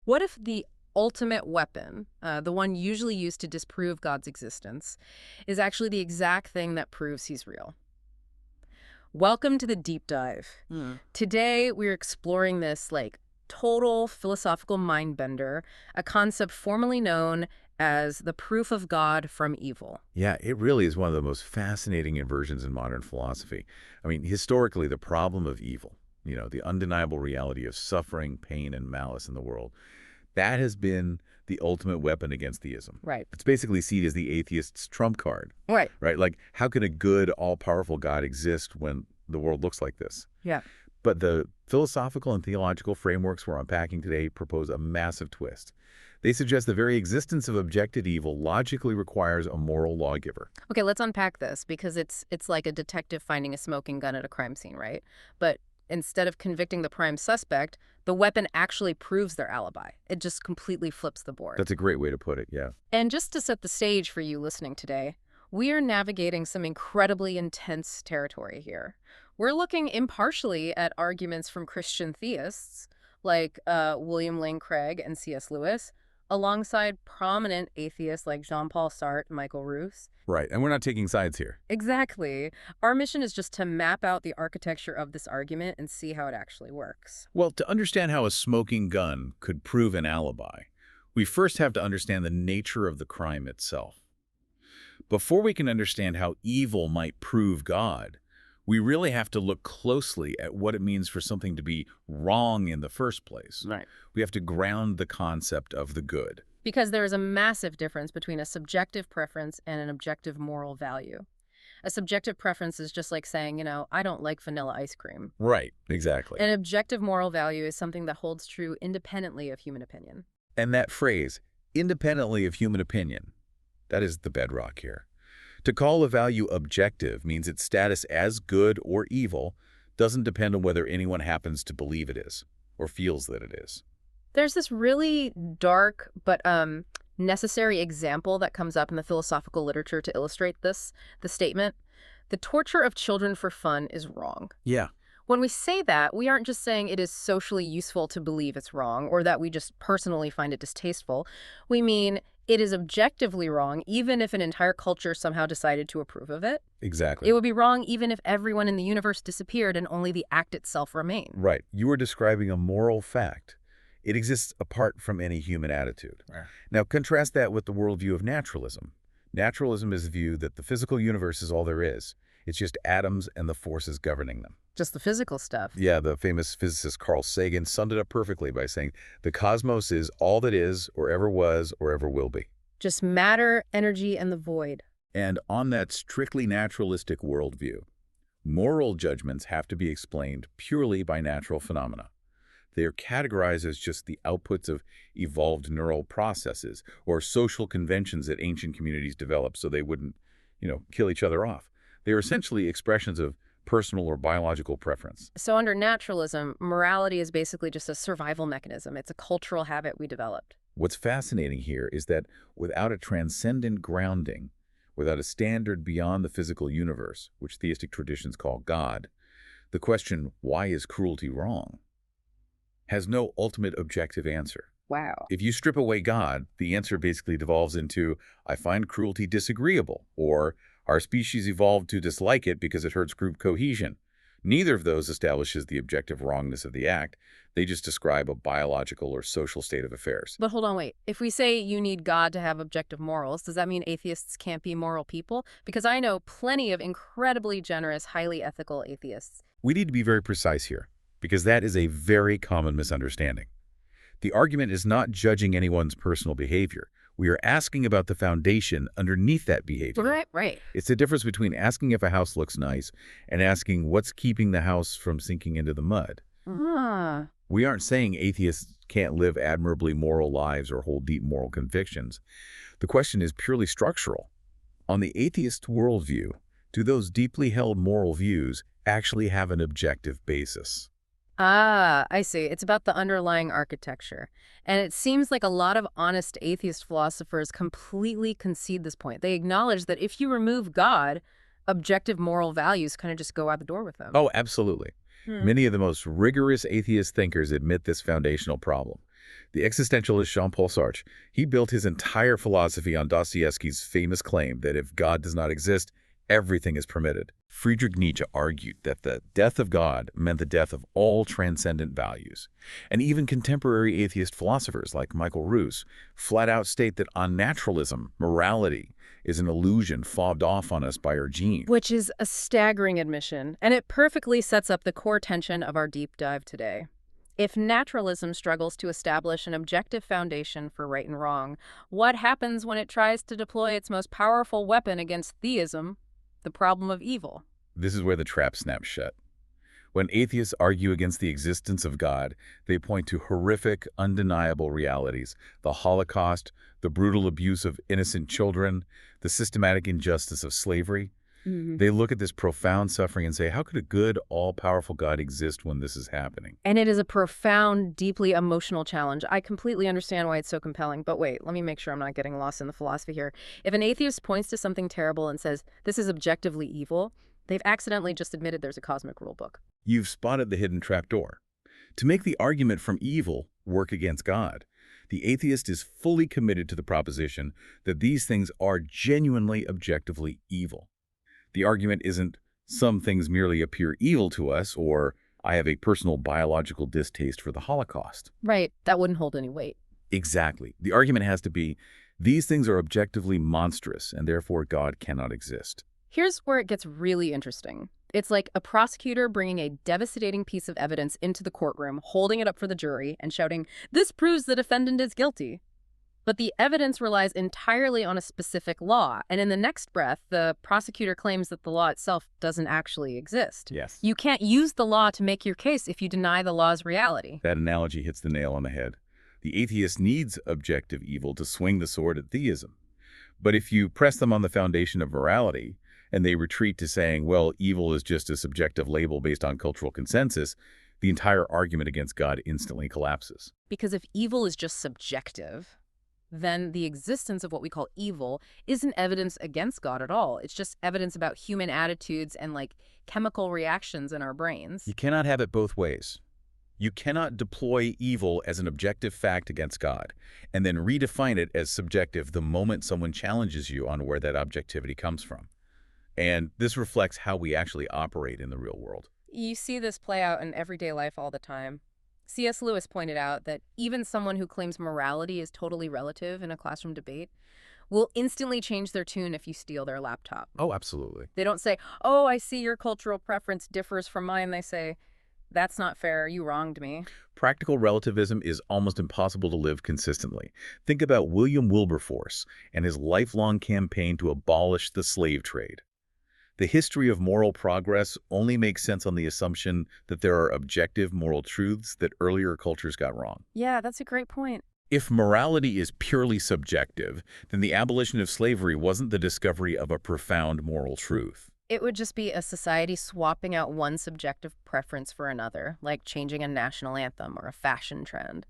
What if the ultimate weapon, the one usually used to disprove God's existence, is actually the exact thing that proves he's real? Welcome to the deep dive. Hmm. Today, we're exploring this, total philosophical mind bender, a concept formerly known as the proof of God from evil. Yeah, it really is one of the most fascinating inversions in modern philosophy. I mean, historically, the problem of evil, the undeniable reality of suffering, pain, and malice in the world, that has been the ultimate weapon against theism. Right. It's basically seen as the atheist's trump card, Right. right? Like, how can a good, all-powerful God exist when the world looks like this? Yeah. But the philosophical and theological frameworks we're unpacking today propose a massive twist. They suggest the very existence of objective evil logically requires a moral lawgiver. Okay, let's unpack this because it's like a detective finding a smoking gun at a crime scene, right? But instead of convicting the prime suspect, the weapon actually proves their alibi. It just completely flips the board. That's a great way to put it, yeah. And just to set the stage for you listening today, we are navigating some incredibly intense territory here. We're looking impartially at arguments from Christian theists like William Lane Craig and C.S. Lewis, alongside prominent atheists like Jean-Paul Sartre and Michael Ruse. Right, and we're not taking sides here. Exactly. Our mission is just to map out the architecture of this argument and see how it actually works. Well, to understand how a smoking gun could prove an alibi, we first have to understand the nature of the crime itself. Before we can understand how evil might prove God, we really have to look closely at what it means for something to be wrong in the first place. Right. We have to ground the concept of the good. Because there is a massive difference between a subjective preference and an objective moral value. A subjective preference is just like saying, I don't like vanilla ice cream. Right, exactly. An objective moral value is something that holds true independently of human opinion. And that phrase, independently of human opinion, that is the bedrock here. To call a value objective means its status as good or evil doesn't depend on whether anyone happens to believe it is or feels that it is. There's this really dark but necessary example that comes up in the philosophical literature to illustrate this, the statement, the torture of children for fun is wrong. Yeah. When we say that, we aren't just saying it is socially useful to believe it's wrong or that we just personally find it distasteful. We mean it is objectively wrong even if an entire culture somehow decided to approve of it. Exactly. It would be wrong even if everyone in the universe disappeared and only the act itself remained. Right. You are describing a moral fact. It exists apart from any human attitude. Right. Now, contrast that with the worldview of naturalism. Naturalism is the view that the physical universe is all there is. It's just atoms and the forces governing them. Just the physical stuff. Yeah, the famous physicist Carl Sagan summed it up perfectly by saying, the cosmos is all that is, or ever was, or ever will be. Just matter, energy, and the void. And on that strictly naturalistic worldview, moral judgments have to be explained purely by natural phenomena. They are categorized as just the outputs of evolved neural processes or social conventions that ancient communities developed so they wouldn't, kill each other off. They are essentially expressions of personal or biological preference. So under naturalism, morality is basically just a survival mechanism. It's a cultural habit we developed. What's fascinating here is that without a transcendent grounding, without a standard beyond the physical universe, which theistic traditions call God, the question, why is cruelty wrong, has no ultimate objective answer. Wow. If you strip away God, the answer basically devolves into, I find cruelty disagreeable, or our species evolved to dislike it because it hurts group cohesion. Neither of those establishes the objective wrongness of the act. They just describe a biological or social state of affairs. But hold on, wait. If we say you need God to have objective morals, does that mean atheists can't be moral people? Because I know plenty of incredibly generous, highly ethical atheists. We need to be very precise here, because that is a very common misunderstanding. The argument is not judging anyone's personal behavior. We are asking about the foundation underneath that behavior. Right. It's the difference between asking if a house looks nice and asking what's keeping the house from sinking into the mud. Ah. We aren't saying atheists can't live admirably moral lives or hold deep moral convictions. The question is purely structural. On the atheist worldview, do those deeply held moral views actually have an objective basis? Ah, I see. It's about the underlying architecture. And it seems like a lot of honest atheist philosophers completely concede this point. They acknowledge that if you remove God, objective moral values kind of just go out the door with them. Oh, absolutely. Many of the most rigorous atheist thinkers admit this foundational problem. The existentialist Jean-Paul Sartre, he built his entire philosophy on Dostoevsky's famous claim that if God does not exist, everything is permitted. Friedrich Nietzsche argued that the death of God meant the death of all transcendent values. And even contemporary atheist philosophers like Michael Ruse flat out state that unnaturalism, morality, is an illusion fobbed off on us by our genes. Which is a staggering admission, and it perfectly sets up the core tension of our deep dive today. If naturalism struggles to establish an objective foundation for right and wrong, what happens when it tries to deploy its most powerful weapon against theism, the problem of evil? This is where the trap snaps shut. When atheists argue against the existence of God, they point to horrific, undeniable realities: the Holocaust, the brutal abuse of innocent children, the systematic injustice of slavery. They look at this profound suffering and say, how could a good, all-powerful God exist when this is happening? And it is a profound, deeply emotional challenge. I completely understand why it's so compelling. But wait, let me make sure I'm not getting lost in the philosophy here. If an atheist points to something terrible and says, this is objectively evil, they've accidentally just admitted there's a cosmic rule book. You've spotted the hidden trapdoor. To make the argument from evil work against God, the atheist is fully committed to the proposition that these things are genuinely, objectively evil. The argument isn't, some things merely appear evil to us, or I have a personal biological distaste for the Holocaust. Right, that wouldn't hold any weight. Exactly. The argument has to be, these things are objectively monstrous, and therefore God cannot exist. Here's where it gets really interesting. It's like a prosecutor bringing a devastating piece of evidence into the courtroom, holding it up for the jury, and shouting, this proves the defendant is guilty. But the evidence relies entirely on a specific law, and in the next breath, the prosecutor claims that the law itself doesn't actually exist. Yes. You can't use the law to make your case if you deny the law's reality. That analogy hits the nail on the head. The atheist needs objective evil to swing the sword at theism. But if you press them on the foundation of morality, and they retreat to saying, well, evil is just a subjective label based on cultural consensus, the entire argument against God instantly collapses. Because if evil is just subjective, then the existence of what we call evil isn't evidence against God at all. It's just evidence about human attitudes and, like, chemical reactions in our brains. You cannot have it both ways. You cannot deploy evil as an objective fact against God and then redefine it as subjective the moment someone challenges you on where that objectivity comes from. And this reflects how we actually operate in the real world. You see this play out in everyday life all the time. C.S. Lewis pointed out that even someone who claims morality is totally relative in a classroom debate will instantly change their tune if you steal their laptop. Oh, absolutely. They don't say, oh, I see your cultural preference differs from mine. They say, that's not fair. You wronged me. Practical relativism is almost impossible to live consistently. Think about William Wilberforce and his lifelong campaign to abolish the slave trade. The history of moral progress only makes sense on the assumption that there are objective moral truths that earlier cultures got wrong. Yeah, that's a great point. If morality is purely subjective, then the abolition of slavery wasn't the discovery of a profound moral truth. It would just be a society swapping out one subjective preference for another, like changing a national anthem or a fashion trend.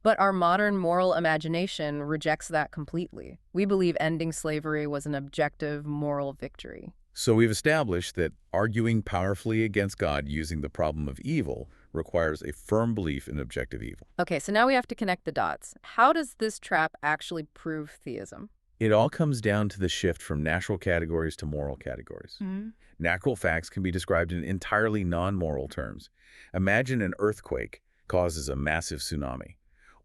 But our modern moral imagination rejects that completely. We believe ending slavery was an objective moral victory. So we've established that arguing powerfully against God using the problem of evil requires a firm belief in objective evil. Okay, so now we have to connect the dots. How does this trap actually prove theism? It all comes down to the shift from natural categories to moral categories. Natural facts can be described in entirely non-moral terms. Imagine an earthquake causes a massive tsunami,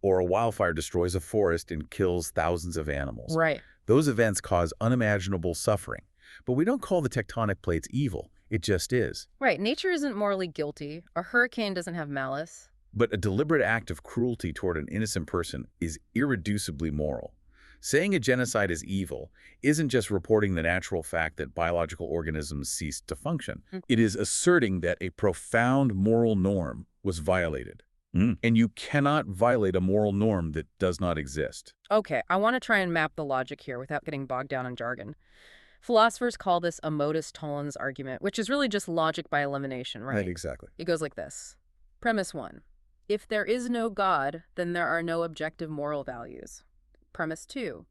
or a wildfire destroys a forest and kills thousands of animals. Right. Those events cause unimaginable suffering. But we don't call the tectonic plates evil. It just is. Right. Nature isn't morally guilty. A hurricane doesn't have malice. But a deliberate act of cruelty toward an innocent person is irreducibly moral. Saying a genocide is evil isn't just reporting the natural fact that biological organisms ceased to function. It is asserting that a profound moral norm was violated. And you cannot violate a moral norm that does not exist. Okay, I want to try and map the logic here without getting bogged down in jargon. Philosophers call this a modus tollens argument, which is really just logic by elimination, right? Exactly. It goes like this. Premise 1. If there is no God, then there are no objective moral values. Premise 2.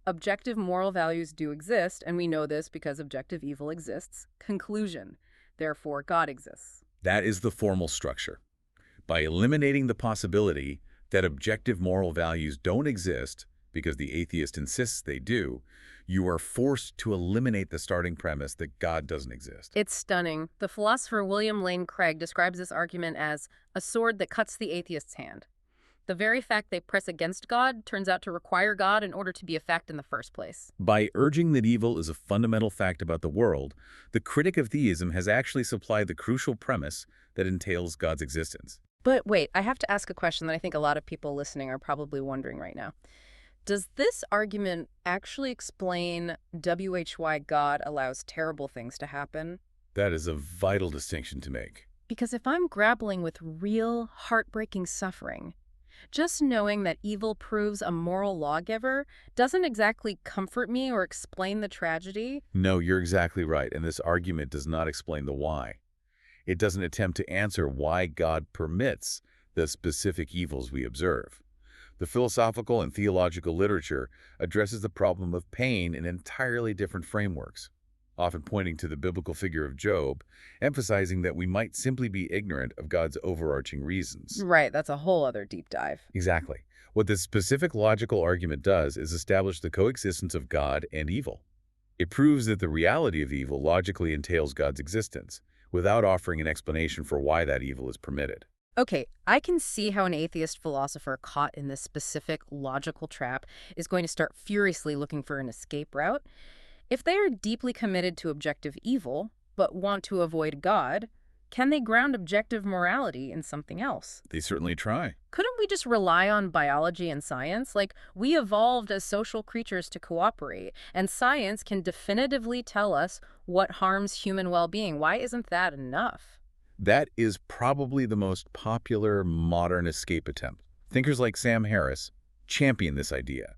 Objective moral values do exist, and we know this because objective evil exists. Conclusion. Therefore, God exists. That is the formal structure. By eliminating the possibility that objective moral values don't exist because the atheist insists they do, you are forced to eliminate the starting premise that God doesn't exist. It's stunning. The philosopher William Lane Craig describes this argument as a sword that cuts the atheist's hand. The very fact they press against God turns out to require God in order to be a fact in the first place. By urging that evil is a fundamental fact about the world, the critic of theism has actually supplied the crucial premise that entails God's existence. But wait, I have to ask a question that I think a lot of people listening are probably wondering right now. Does this argument actually explain why God allows terrible things to happen? That is a vital distinction to make. Because if I'm grappling with real, heartbreaking suffering, just knowing that evil proves a moral lawgiver doesn't exactly comfort me or explain the tragedy. No, you're exactly right, and this argument does not explain the why. It doesn't attempt to answer why God permits the specific evils we observe. The philosophical and theological literature addresses the problem of pain in entirely different frameworks, often pointing to the biblical figure of Job, emphasizing that we might simply be ignorant of God's overarching reasons. Right, that's a whole other deep dive. Exactly. What this specific logical argument does is establish the coexistence of God and evil. It proves that the reality of evil logically entails God's existence, without offering an explanation for why that evil is permitted. Okay, I can see how an atheist philosopher caught in this specific logical trap is going to start furiously looking for an escape route. If they are deeply committed to objective evil, but want to avoid God, can they ground objective morality in something else? They certainly try. Couldn't we just rely on biology and science? Like, we evolved as social creatures to cooperate, and science can definitively tell us what harms human well-being. Why isn't that enough? That is probably the most popular modern escape attempt. Thinkers like Sam Harris champion this idea,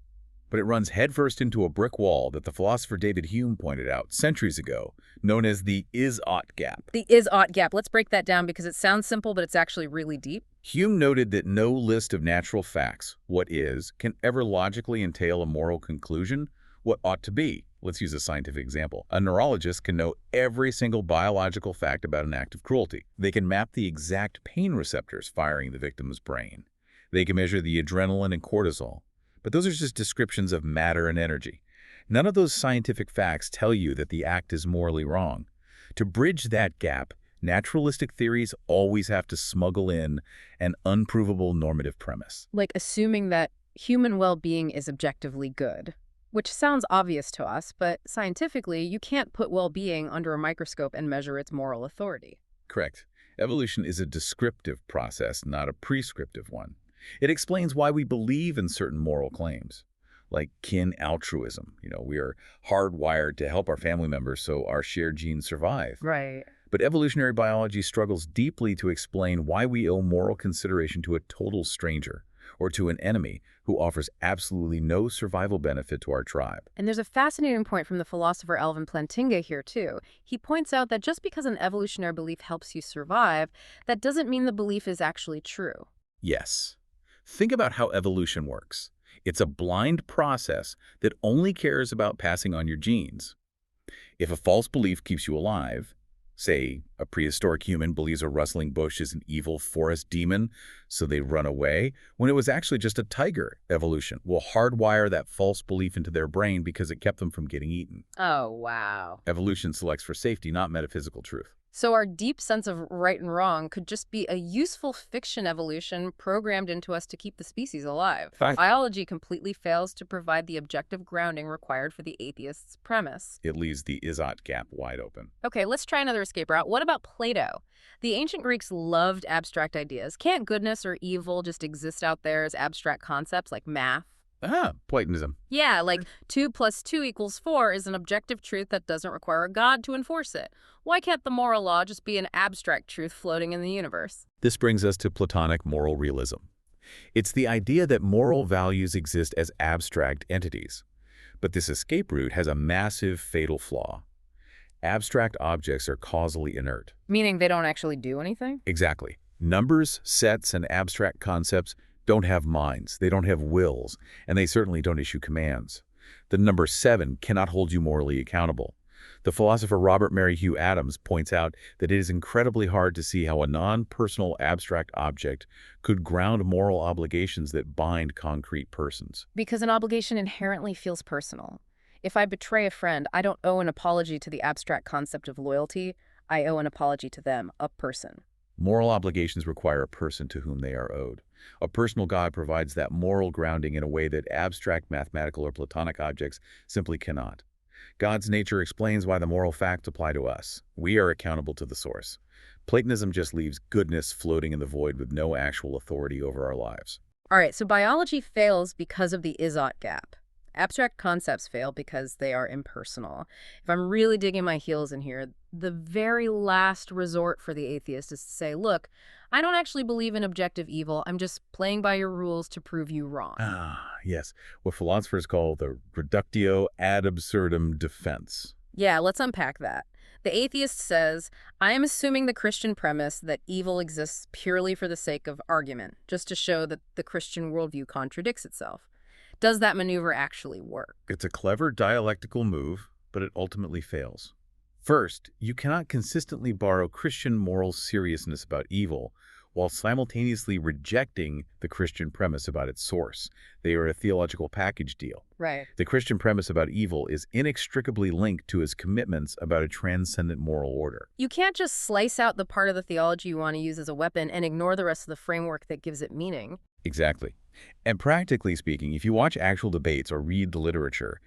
but it runs headfirst into a brick wall that the philosopher David Hume pointed out centuries ago, known as the is-ought gap. The is-ought gap. Let's break that down because it sounds simple, but it's actually really deep. Hume noted that no list of natural facts, what is, can ever logically entail a moral conclusion, what ought to be. Let's use a scientific example. A neurologist can know every single biological fact about an act of cruelty. They can map the exact pain receptors firing the victim's brain. They can measure the adrenaline and cortisol. But those are just descriptions of matter and energy. None of those scientific facts tell you that the act is morally wrong. To bridge that gap, naturalistic theories always have to smuggle in an unprovable normative premise. Like assuming that human well-being is objectively good. Which sounds obvious to us, but scientifically, you can't put well-being under a microscope and measure its moral authority. Correct. Evolution is a descriptive process, not a prescriptive one. It explains why we believe in certain moral claims, like kin altruism. We are hardwired to help our family members so our shared genes survive. Right. But evolutionary biology struggles deeply to explain why we owe moral consideration to a total stranger, or to an enemy who offers absolutely no survival benefit to our tribe. And there's a fascinating point from the philosopher Alvin Plantinga here, too. He points out that just because an evolutionary belief helps you survive, that doesn't mean the belief is actually true. Yes. Think about how evolution works. It's a blind process that only cares about passing on your genes. If a false belief keeps you alive, say a prehistoric human believes a rustling bush is an evil forest demon, so they run away, when it was actually just a tiger, evolution will hardwire that false belief into their brain because it kept them from getting eaten. Oh, wow. Evolution selects for safety, not metaphysical truth. So our deep sense of right and wrong could just be a useful fiction evolution programmed into us to keep the species alive. Fact. Biology completely fails to provide the objective grounding required for the atheist's premise. It leaves the is-ought gap wide open. Okay, let's try another escape route. What about Plato? The ancient Greeks loved abstract ideas. Can't goodness or evil just exist out there as abstract concepts like math? Platonism. Yeah, like 2 + 2 = 4 is an objective truth that doesn't require a god to enforce it. Why can't the moral law just be an abstract truth floating in the universe? This brings us to Platonic moral realism. It's the idea that moral values exist as abstract entities. But this escape route has a massive fatal flaw. Abstract objects are causally inert. Meaning they don't actually do anything? Exactly. Numbers, sets, and abstract concepts don't have minds, they don't have wills, and they certainly don't issue commands. The number 7 cannot hold you morally accountable. The philosopher Robert Mary Hugh Adams points out that it is incredibly hard to see how a non-personal abstract object could ground moral obligations that bind concrete persons. Because an obligation inherently feels personal. If I betray a friend, I don't owe an apology to the abstract concept of loyalty. I owe an apology to them, a person. Moral obligations require a person to whom they are owed. A personal God provides that moral grounding in a way that abstract mathematical or Platonic objects simply cannot. God's nature explains why the moral facts apply to us. We are accountable to the source. Platonism just leaves goodness floating in the void with no actual authority over our lives. All right, so biology fails because of the is-ought gap. Abstract concepts fail because they are impersonal. If I'm really digging my heels in here, the very last resort for the atheist is to say, look, I don't actually believe in objective evil. I'm just playing by your rules to prove you wrong. Ah, yes, what philosophers call the reductio ad absurdum defense. Yeah, let's unpack that. The atheist says, I am assuming the Christian premise that evil exists purely for the sake of argument, just to show that the Christian worldview contradicts itself. Does that maneuver actually work? It's a clever dialectical move, but it ultimately fails. First, you cannot consistently borrow Christian moral seriousness about evil while simultaneously rejecting the Christian premise about its source. They are a theological package deal. Right. The Christian premise about evil is inextricably linked to his commitments about a transcendent moral order. You can't just slice out the part of the theology you want to use as a weapon and ignore the rest of the framework that gives it meaning. Exactly. And practically speaking, if you watch actual debates or read the literature,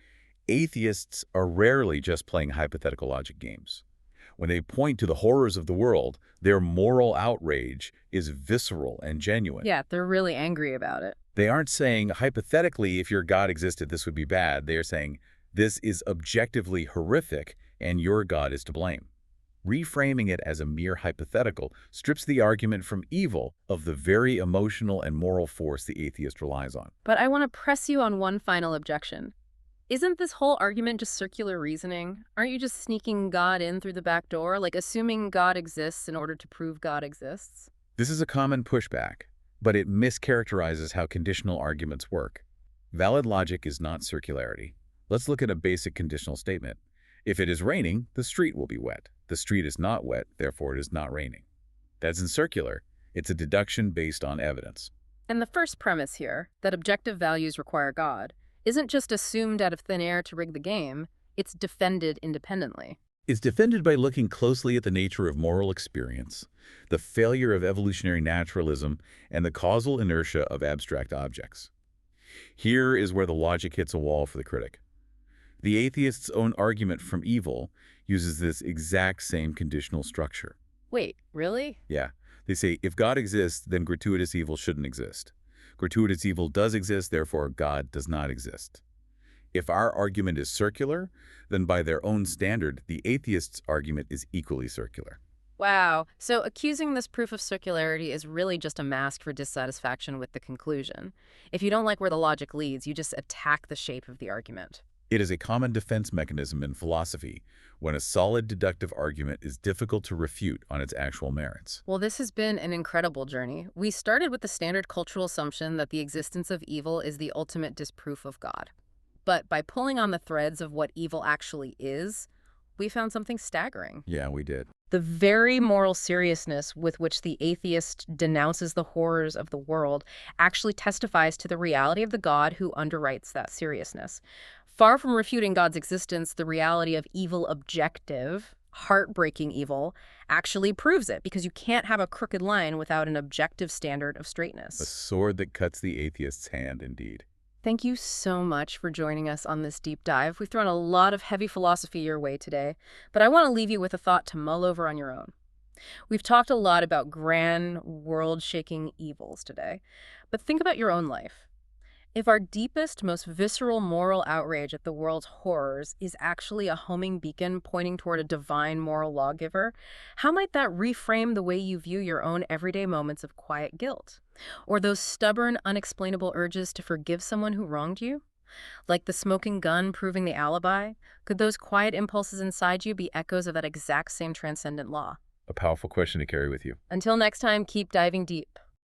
atheists are rarely just playing hypothetical logic games. When they point to the horrors of the world, their moral outrage is visceral and genuine. Yeah, they're really angry about it. They aren't saying, hypothetically, if your God existed, this would be bad. They are saying, this is objectively horrific, and your God is to blame. Reframing it as a mere hypothetical strips the argument from evil of the very emotional and moral force the atheist relies on. But I want to press you on one final objection. Isn't this whole argument just circular reasoning? Aren't you just sneaking God in through the back door, like assuming God exists in order to prove God exists? This is a common pushback, but it mischaracterizes how conditional arguments work. Valid logic is not circularity. Let's look at a basic conditional statement. If it is raining, the street will be wet. The street is not wet, therefore it is not raining. That isn't circular. It's a deduction based on evidence. And the first premise here, that objective values require God, isn't just assumed out of thin air to rig the game, it's defended independently. It's defended by looking closely at the nature of moral experience, the failure of evolutionary naturalism, and the causal inertia of abstract objects. Here is where the logic hits a wall for the critic. The atheist's own argument from evil uses this exact same conditional structure. Wait, really? Yeah, they say, if God exists, then gratuitous evil shouldn't exist. Gratuitous evil does exist, therefore God does not exist. If our argument is circular, then by their own standard, the atheist's argument is equally circular. Wow. So accusing this proof of circularity is really just a mask for dissatisfaction with the conclusion. If you don't like where the logic leads, you just attack the shape of the argument. It is a common defense mechanism in philosophy when a solid deductive argument is difficult to refute on its actual merits. Well, this has been an incredible journey. We started with the standard cultural assumption that the existence of evil is the ultimate disproof of God. But by pulling on the threads of what evil actually is, we found something staggering. Yeah, we did. The very moral seriousness with which the atheist denounces the horrors of the world actually testifies to the reality of the God who underwrites that seriousness. Far from refuting God's existence, the reality of evil objective, heartbreaking evil, actually proves it, because you can't have a crooked line without an objective standard of straightness. A sword that cuts the atheist's hand, indeed. Thank you so much for joining us on this deep dive. We've thrown a lot of heavy philosophy your way today, but I want to leave you with a thought to mull over on your own. We've talked a lot about grand, world-shaking evils today, but think about your own life. If our deepest, most visceral moral outrage at the world's horrors is actually a homing beacon pointing toward a divine moral lawgiver, how might that reframe the way you view your own everyday moments of quiet guilt? Or those stubborn, unexplainable urges to forgive someone who wronged you? Like the smoking gun proving the alibi, could those quiet impulses inside you be echoes of that exact same transcendent law? A powerful question to carry with you. Until next time, keep diving deep.